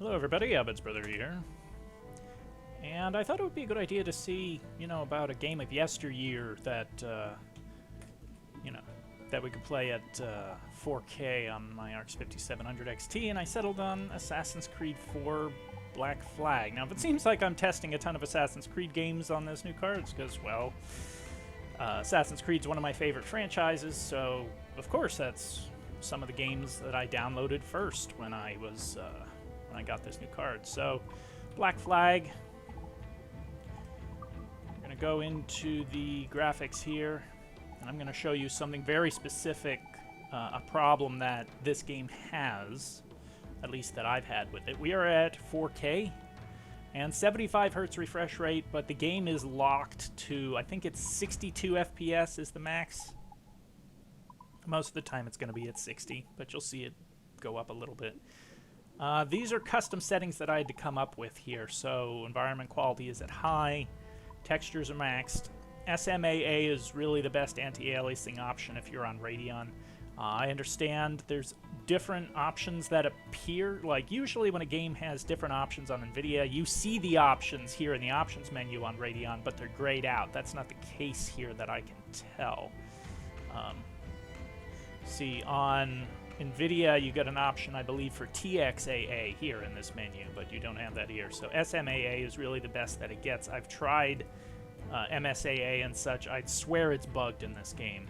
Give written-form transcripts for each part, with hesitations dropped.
Hello everybody, Abbott's brother here. And I thought it would be a good idea to see, about a game of yesteryear that, that we could play at 4K on my RX 5700 XT, and I settled on Assassin's Creed 4 Black Flag. Now, if it seems like I'm testing a ton of Assassin's Creed games on this new card, it's because, well, Assassin's Creed's one of my favorite franchises, so, of course, that's some of the games that I downloaded first when I was, when I got this new card. So, Black Flag. I'm going to go into the graphics here, and I'm going to show you something very specific, a problem that this game has, at least that I've had with it. We are at 4K and 75 hertz refresh rate, but the game is locked to, I think it's 62 FPS is the max. Most of the time it's going to be at 60, but you'll see it go up a little bit. These are custom settings that I had to come up with here. So environment quality is at high, textures are maxed. SMAA is really the best anti-aliasing option if you're on Radeon. I understand there's different options that appear. Like usually when a game has different options on NVIDIA, you see the options here in the options menu on Radeon, but they're grayed out. That's not the case here that I can tell. See, on NVIDIA, you get an option, I believe, for TXAA here in this menu, but you don't have that here. So SMAA is really the best that it gets. I've tried MSAA and such. I'd swear it's bugged in this game.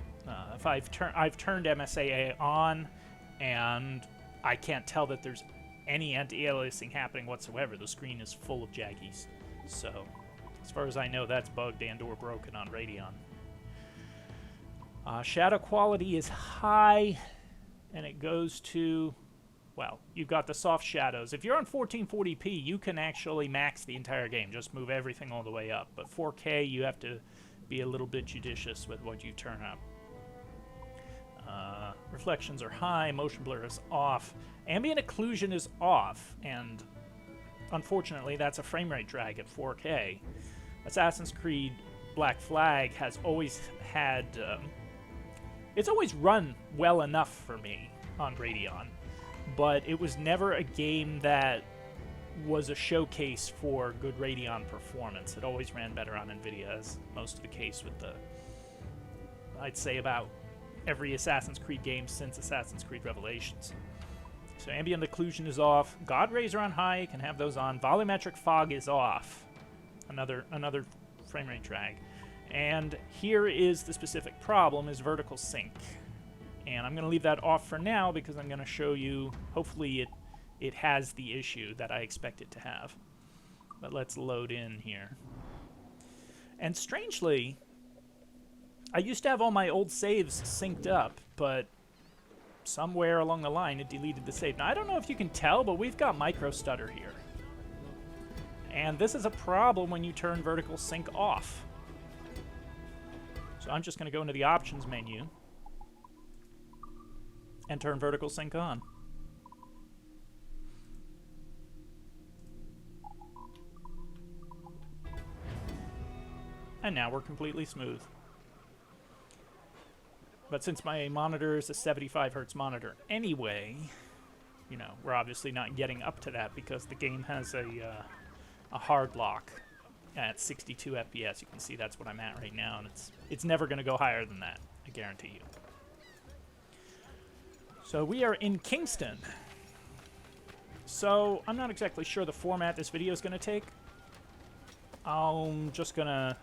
If I've turned MSAA on, and I can't tell that there's any anti-aliasing happening whatsoever. The screen is full of jaggies. So, as far as I know, that's bugged and/or broken on Radeon. Shadow quality is high, and it goes to, well, you've got the soft shadows. If you're on 1440p, you can actually max the entire game. Just move everything all the way up. But 4K, you have to be a little bit judicious with what you turn up. Reflections are high, motion blur is off, ambient occlusion is off, and unfortunately that's a frame rate drag at 4K. Assassin's Creed Black Flag has always had, it's always run well enough for me on Radeon, but it was never a game that was a showcase for good Radeon performance. It always ran better on NVIDIA, as most of the case with the, I'd say about every Assassin's Creed game since Assassin's Creed Revelations. So ambient occlusion is off. God rays are on high. You can have those on. Volumetric fog is off. Another frame rate drag. And here is the specific problem, is vertical sync. And I'm going to leave that off for now because I'm going to show you, hopefully it has the issue that I expect it to have. But let's load in here. And strangely, I used to have all my old saves synced up, but somewhere along the line it deleted the save. Now, I don't know if you can tell, but we've got micro stutter here. And this is a problem when you turn vertical sync off. So I'm just going to go into the options menu and turn vertical sync on. And now we're completely smooth. But since my monitor is a 75 hertz monitor anyway, we're obviously not getting up to that because the game has a hard lock at 62 FPS. You can see that's what I'm at right now, and it's never going to go higher than that, I guarantee you. So we are in Kingston. So I'm not exactly sure the format this video is going to take. I'm just going to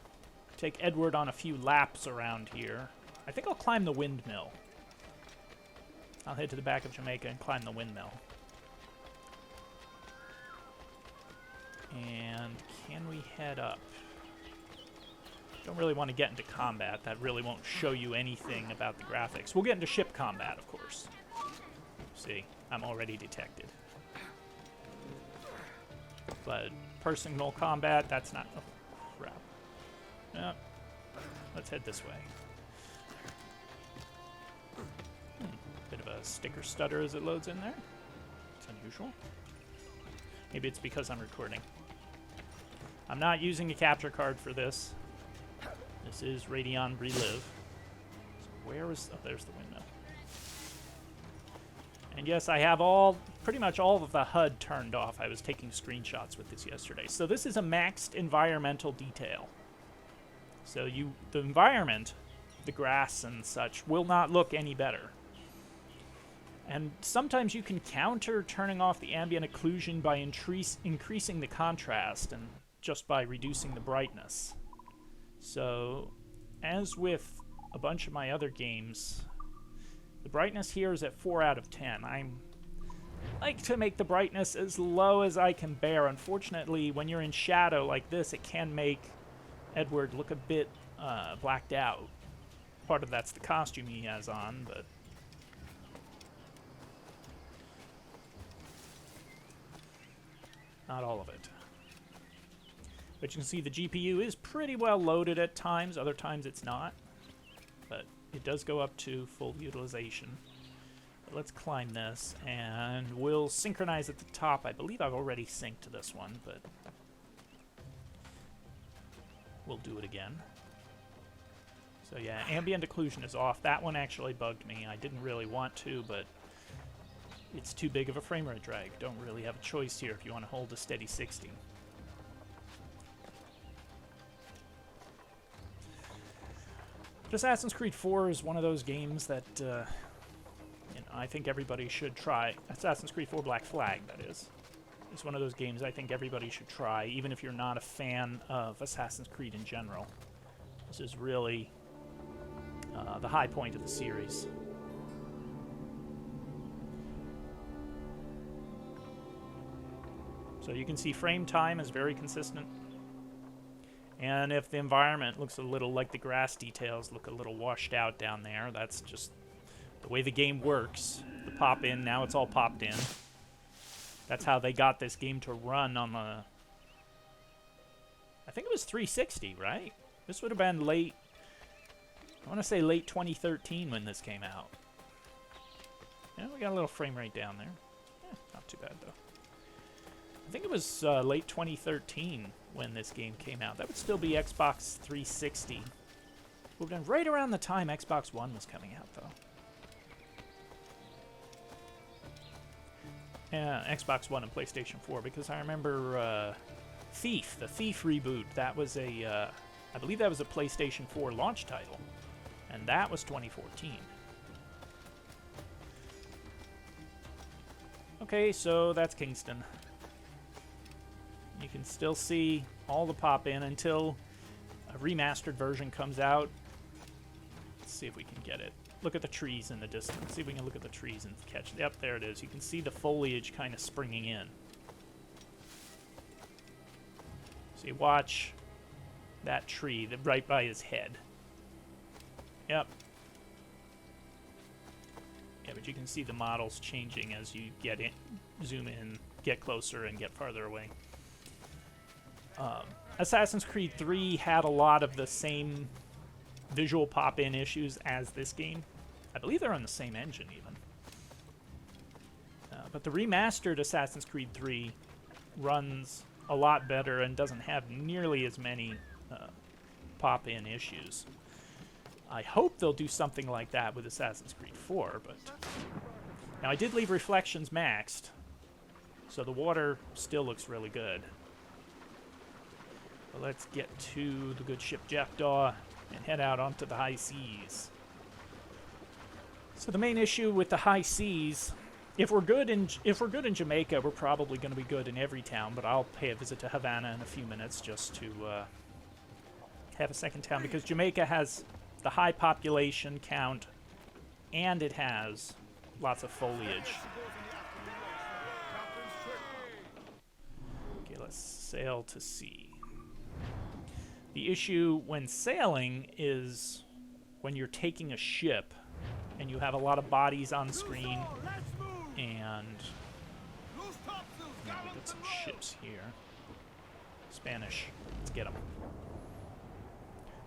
take Edward on a few laps around here. I think I'll climb the windmill. I'll head to the back of Jamaica and climb the windmill. And can we head up? Don't really want to get into combat. That really won't show you anything about the graphics. We'll get into ship combat, of course. See, I'm already detected. But personal combat, that's not... Oh, crap. No. Let's head this way. Bit of a sticker stutter as it loads in there. It's unusual. Maybe it's because I'm recording. I'm not using a capture card for this. This is Radeon ReLive. So where is... Oh, there's the windmill. And yes, I have all pretty much all of the HUD turned off. I was taking screenshots with this yesterday. So this is a maxed environmental detail. So the environment, the grass and such, will not look any better. And sometimes you can counter turning off the ambient occlusion by increasing the contrast and just by reducing the brightness. So, as with a bunch of my other games, the brightness here is at 4 out of 10. I like to make the brightness as low as I can bear. Unfortunately, when you're in shadow like this, it can make Edward look a bit blacked out. Part of that's the costume he has on, but not all of it. But you can see the GPU is pretty well loaded at times. Other times it's not. But it does go up to full utilization. But let's climb this, and we'll synchronize at the top. I believe I've already synced to this one, but we'll do it again. So yeah, ambient occlusion is off. That one actually bugged me. I didn't really want to, but it's too big of a frame rate drag. Don't really have a choice here if you want to hold a steady 60. But Assassin's Creed 4 is one of those games that I think everybody should try. Assassin's Creed 4 Black Flag, that is. It's one of those games I think everybody should try, even if you're not a fan of Assassin's Creed in general. This is really the high point of the series. So you can see frame time is very consistent. And if the environment looks a little like the grass details look a little washed out down there, that's just the way the game works. The pop in, now it's all popped in. That's how they got this game to run on the... I think it was 360, right? This would have been late... I want to say late 2013 when this came out. Yeah, we got a little frame rate down there. Yeah, not too bad, though. I think it was late 2013 when this game came out. That would still be Xbox 360. Would have been right around the time Xbox One was coming out, though. Yeah, Xbox One and PlayStation 4, because I remember Thief, the Thief reboot. That was a, I believe that was a PlayStation 4 launch title, and that was 2014. Okay, so that's Kingston. You can still see all the pop-in until a remastered version comes out. Let's see if we can get it. Look at the trees in the distance. See if we can look at the trees and catch it. Yep, there it is. You can see the foliage kind of springing in. So you watch that tree right by his head. Yep. Yeah, but you can see the models changing as you get in, zoom in, get closer, and get farther away. Assassin's Creed 3 had a lot of the same visual pop-in issues as this game. I believe they're on the same engine, even. But the remastered Assassin's Creed 3 runs a lot better and doesn't have nearly as many pop-in issues. I hope they'll do something like that with Assassin's Creed 4, but... Now, I did leave reflections maxed, so the water still looks really good. But let's get to the good ship Jackdaw and head out onto the high seas. So the main issue with the high seas, if we're good in Jamaica, we're probably going to be good in every town, but I'll pay a visit to Havana in a few minutes just to have a second town, because Jamaica has the high population count and it has lots of foliage. Okay, let's sail to sea. The issue when sailing is when you're taking a ship and you have a lot of bodies on screen, and look at some ships here. Spanish. Let's get them.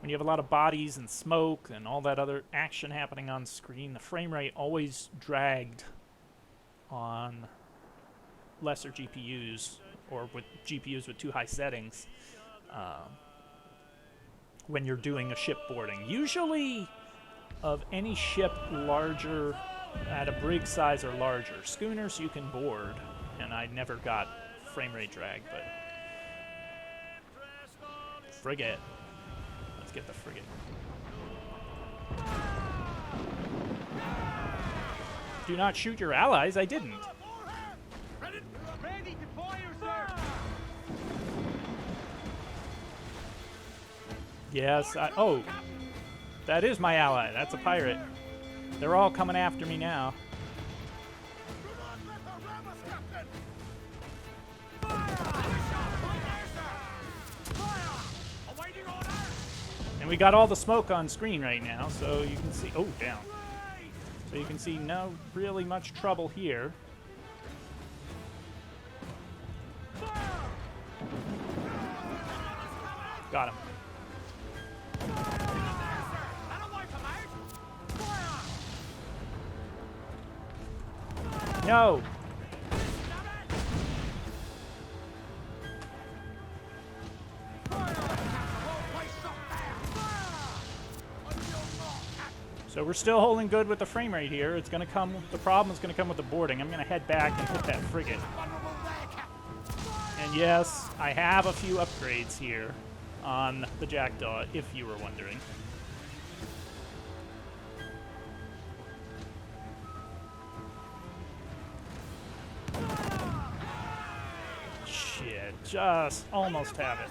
When you have a lot of bodies and smoke and all that other action happening on screen, the frame rate always dragged on lesser GPUs or with GPUs with too high settings. When you're doing a ship boarding. Usually, of any ship larger at a brig size or larger. Schooners you can board, and I never got frame rate drag, but frigate. Let's get the frigate. Do not shoot your allies. I didn't. Ready to fire, sir. Yes. Oh, that is my ally. That's a pirate. They're all coming after me now. And we got all the smoke on screen right now, so you can see... Oh, down. So you can see no really much trouble here. Got him. No! So we're still holding good with the frame rate here. It's gonna come. The problem is gonna come with the boarding. I'm gonna head back and hit that frigate. And yes, I have a few upgrades here on the Jackdaw, if you were wondering. Shit, just almost have it.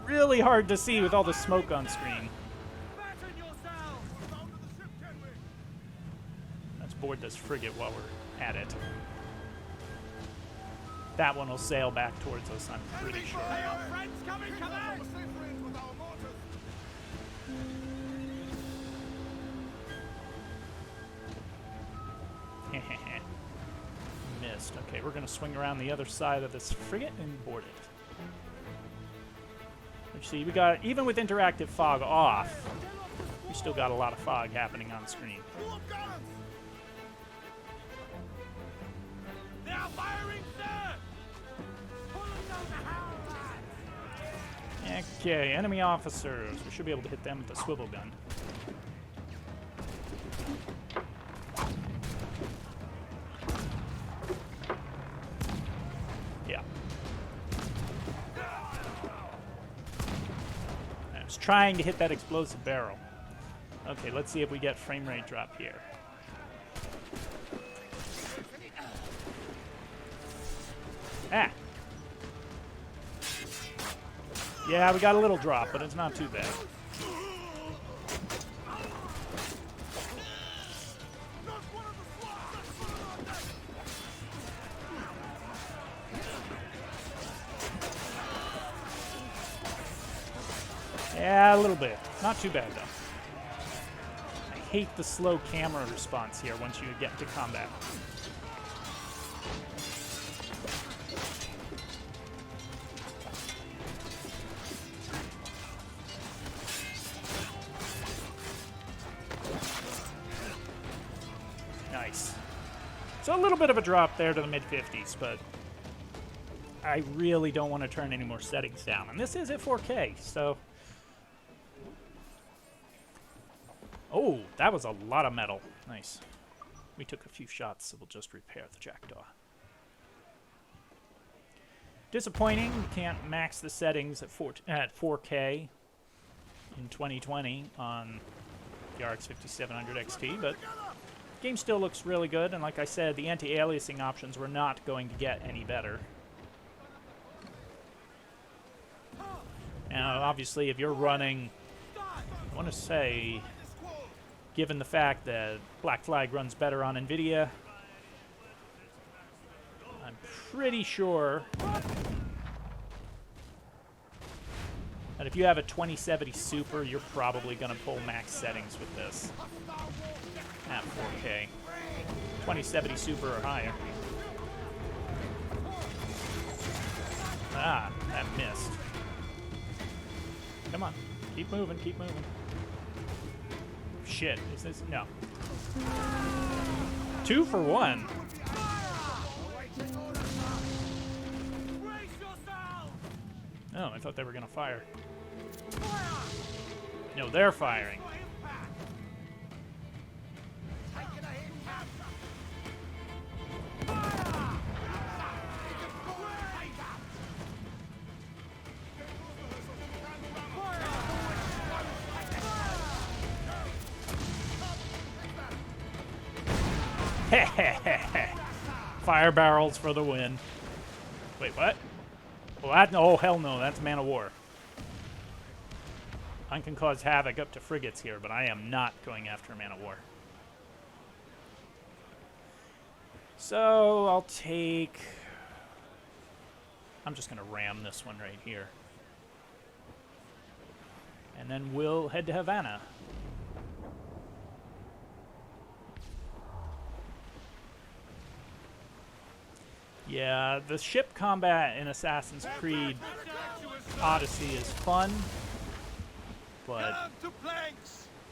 Really hard to see with all the smoke on screen. Let's board this frigate while we're at it. That one will sail back towards us, I'm pretty sure. Missed. Okay, we're going to swing around the other side of this frigate and board it. See, we got, even with interactive fog off, we still got a lot of fog happening on screen. They are firing, sir! Okay, enemy officers. We should be able to hit them with the swivel gun. Yeah. I was trying to hit that explosive barrel. Okay, let's see if we get frame rate drop here. Ah! Yeah, we got a little drop, but it's not too bad. Yeah, a little bit. Not too bad, though. I hate the slow camera response here once you get to combat. Nice. So a little bit of a drop there to the mid-50s, but I really don't want to turn any more settings down. And this is at 4K, so... Oh, that was a lot of metal. Nice. We took a few shots, so we'll just repair the Jackdaw. Disappointing, we can't max the settings at 4K in 2020 on the RX 5700 XT, but the game still looks really good, and like I said, the anti-aliasing options were not going to get any better. Now, obviously, if you're running, I want to say, given the fact that Black Flag runs better on NVIDIA, I'm pretty sure that if you have a 2070 Super, you're probably going to pull max settings with this at 4K. 2070 Super or higher. Ah, that missed. Come on. Keep moving, keep moving. Shit, is this? No. 2 for 1. Oh, I thought they were gonna fire. No, they're firing. Fire barrels for the win. Wait, what? Well, that, oh, hell no, that's Man of War. I can cause havoc up to frigates here, but I am not going after a Man of War. So, I'll take... I'm just going to ram this one right here. And then we'll head to Havana. Yeah, the ship combat in Assassin's Creed Odyssey is fun, but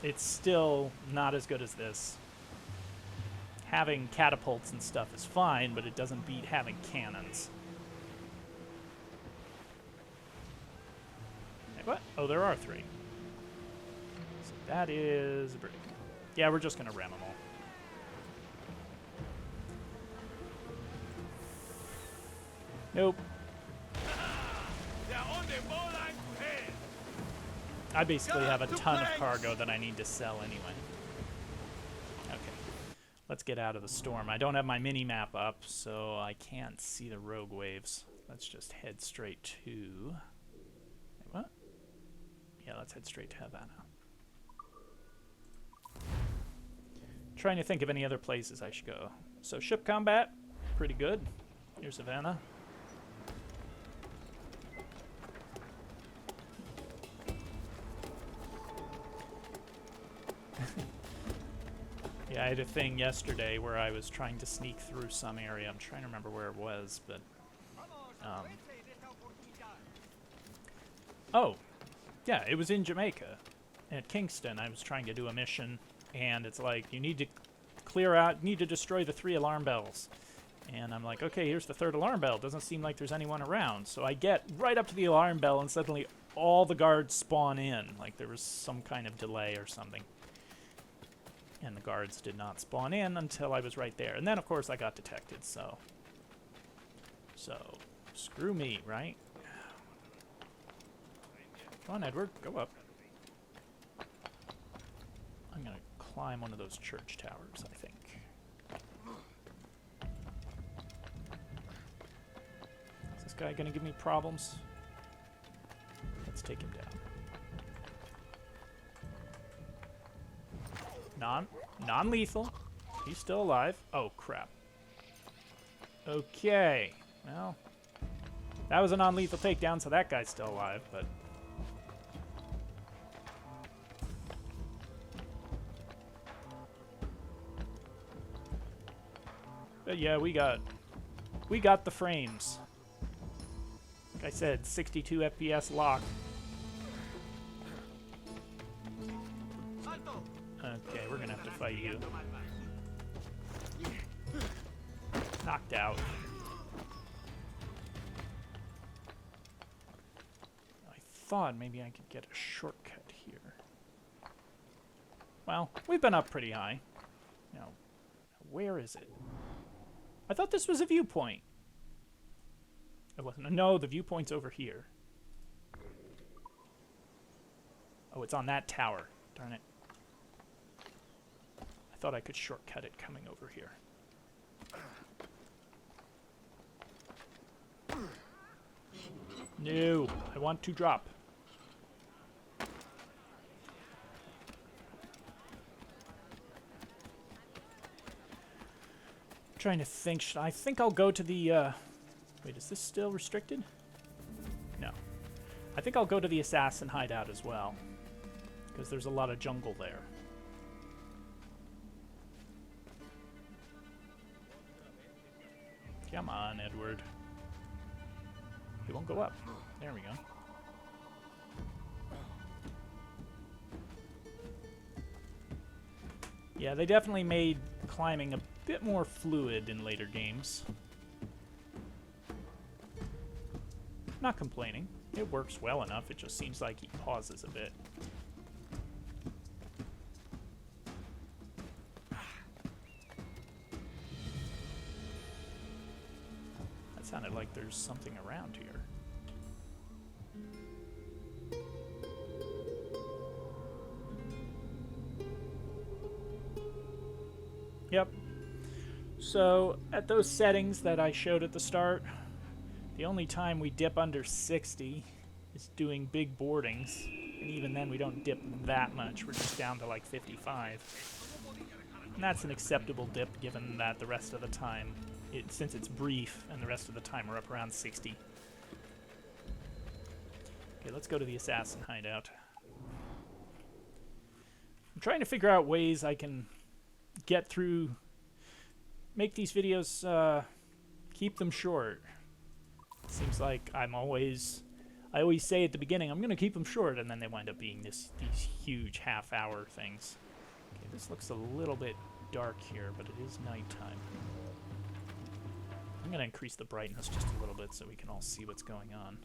it's still not as good as this. Having catapults and stuff is fine, but it doesn't beat having cannons. What? Oh, there are 3. So that is a brig. Yeah, we're just going to ram them all. Nope. I basically have a ton of cargo that I need to sell anyway. Okay. Let's get out of the storm. I don't have my mini-map up, so I can't see the rogue waves. Let's just head straight to... Wait, what? Yeah, let's head straight to Havana. Trying to think of any other places I should go. So ship combat, pretty good. Here's Havana. Yeah, I had a thing yesterday where I was trying to sneak through some area. I'm trying to remember where it was, but... Oh, yeah, it was in Jamaica. At Kingston, I was trying to do a mission, and it's like, you need to clear out, you need to destroy the 3 alarm bells. And I'm like, okay, here's the 3rd alarm bell. Doesn't seem like there's anyone around. So I get right up to the alarm bell, and suddenly all the guards spawn in. Like there was some kind of delay or something. And the guards did not spawn in until I was right there. And then, of course, I got detected, so... screw me, right? Come on, Edward, go up. I'm gonna climb one of those church towers, I think. Is this guy gonna give me problems? Let's take him down. Non-lethal. He's still alive. Oh, crap. Okay. Well, that was a non-lethal takedown, so that guy's still alive, but... But yeah, we got the frames. Like I said, 62 FPS lock. Okay, we're gonna have to fight you. Knocked out. I thought maybe I could get a shortcut here. Well, we've been up pretty high. Now, where is it? I thought this was a viewpoint. It wasn't. No, the viewpoint's over here. Oh, it's on that tower. Darn it. I thought I could shortcut it coming over here. No, I want to drop. Trying to think. I think I'll go to the... Wait, is this still restricted? No. I think I'll go to the assassin hideout as well, because there's a lot of jungle there. Come on, Edward. He won't go up. There we go. Yeah, they definitely made climbing a bit more fluid in later games. Not complaining. It works well enough. It just seems like he pauses a bit. That sounded like there's something around here. Yep. So at those settings that I showed at the start, the only time we dip under 60 is doing big boardings, and even then we don't dip that much. We're just down to like 55. And that's an acceptable dip given that the rest of the time, since it's brief, and the rest of the time we're up around 60. Okay, let's go to the assassin hideout. I'm trying to figure out ways I can get through, make these videos, keep them short. It seems like I always say at the beginning, I'm going to keep them short, and then they wind up being these huge half-hour things. Okay, this looks a little bit dark here, but it is nighttime. I'm going to increase the brightness just a little bit so we can all see what's going on.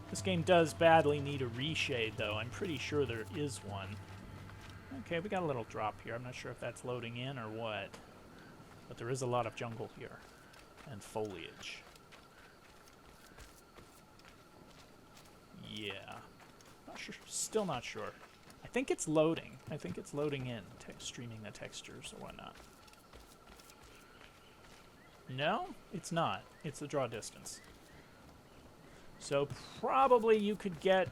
This game does badly need a reshade, though. I'm pretty sure there is one. Okay, we got a little drop here. I'm not sure if that's loading in or what. But there is a lot of jungle here. And foliage. Yeah. Not sure. Still not sure. I think it's loading. I think it's loading in, streaming the textures or whatnot. No, it's not. It's the draw distance. So probably you could get,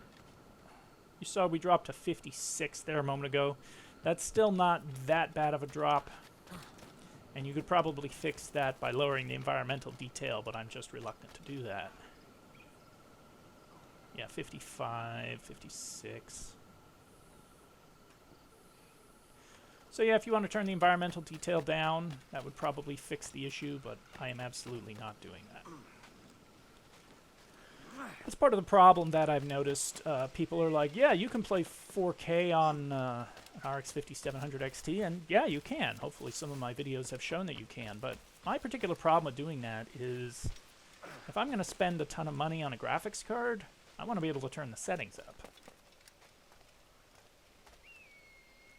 you saw we dropped to 56 there a moment ago. That's still not that bad of a drop. And you could probably fix that by lowering the environmental detail, but I'm just reluctant to do that. Yeah, 55, 56. So yeah, if you want to turn the environmental detail down, that would probably fix the issue, but I am absolutely not doing that. That's part of the problem that I've noticed. People are like, yeah, you can play 4K on an RX 5700 XT, and yeah, you can. Hopefully some of my videos have shown that you can, but my particular problem with doing that is if I'm going to spend a ton of money on a graphics card, I want to be able to turn the settings up.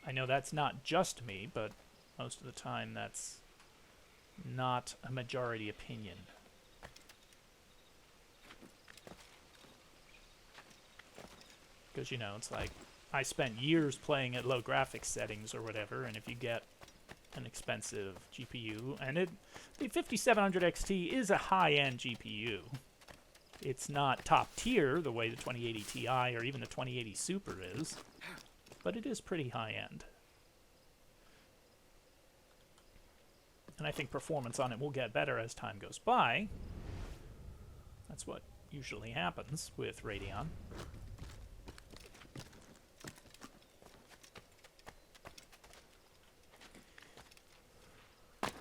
I know that's not just me, but most of the time that's not a majority opinion. Because, you know, it's like, I spent years playing at low graphics settings or whatever, and if you get an expensive GPU, and the 5700 XT is a high-end GPU. It's not top tier the way the 2080 Ti or even the 2080 Super is, but it is pretty high-end. And I think performance on it will get better as time goes by. That's what usually happens with Radeon.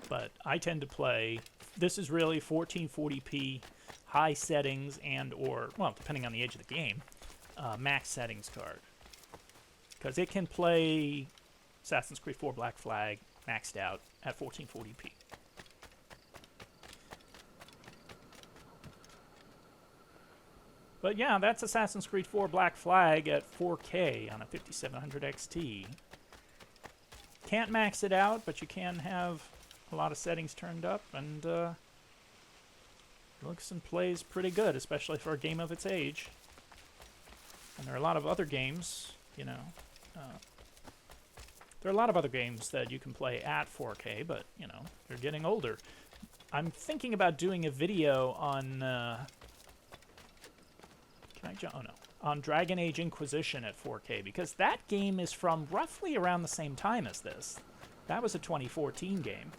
But I tend to play, this is really 1440p high settings and or, well, depending on the age of the game, max settings card. Because it can play Assassin's Creed 4 Black Flag maxed out at 1440p. But yeah, that's Assassin's Creed 4 Black Flag at 4K on a 5700 XT. Can't max it out, but you can have a lot of settings turned up, and looks and plays pretty good, especially for a game of its age. And there are a lot of other games, you know, there are a lot of other games that you can play at 4K, but, you know, they're getting older. I'm thinking about doing a video on, on Dragon Age Inquisition at 4K, because that game is from roughly around the same time as this. That was a 2014 game.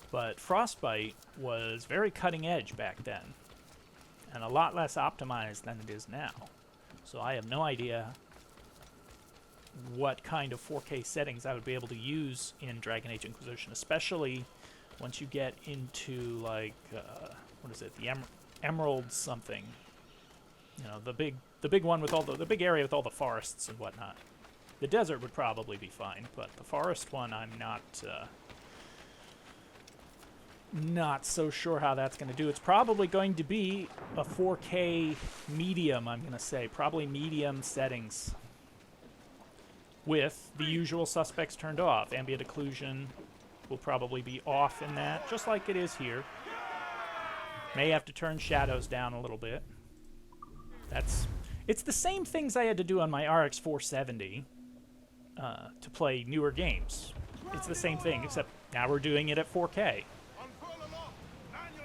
But Frostbite was very cutting edge back then, and a lot less optimized than it is now. So I have no idea what kind of 4K settings I would be able to use in Dragon Age Inquisition, especially once you get into, like, what is it, the Emerald something. You know, the big one with all the big area with all the forests and whatnot. The desert would probably be fine, but the forest one I'm not so sure how that's going to do. It's probably going to be a 4K medium, I'm going to say. Probably medium settings with the usual suspects turned off. Ambient occlusion will probably be off in that, just like it is here. May have to turn shadows down a little bit. It's the same things I had to do on my RX 470 to play newer games. It's the same thing, except now we're doing it at 4K.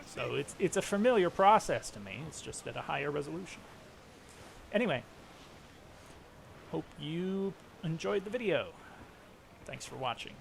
So it's a familiar process to me. It's just at a higher resolution. Anyway, hope you enjoyed the video. Thanks for watching.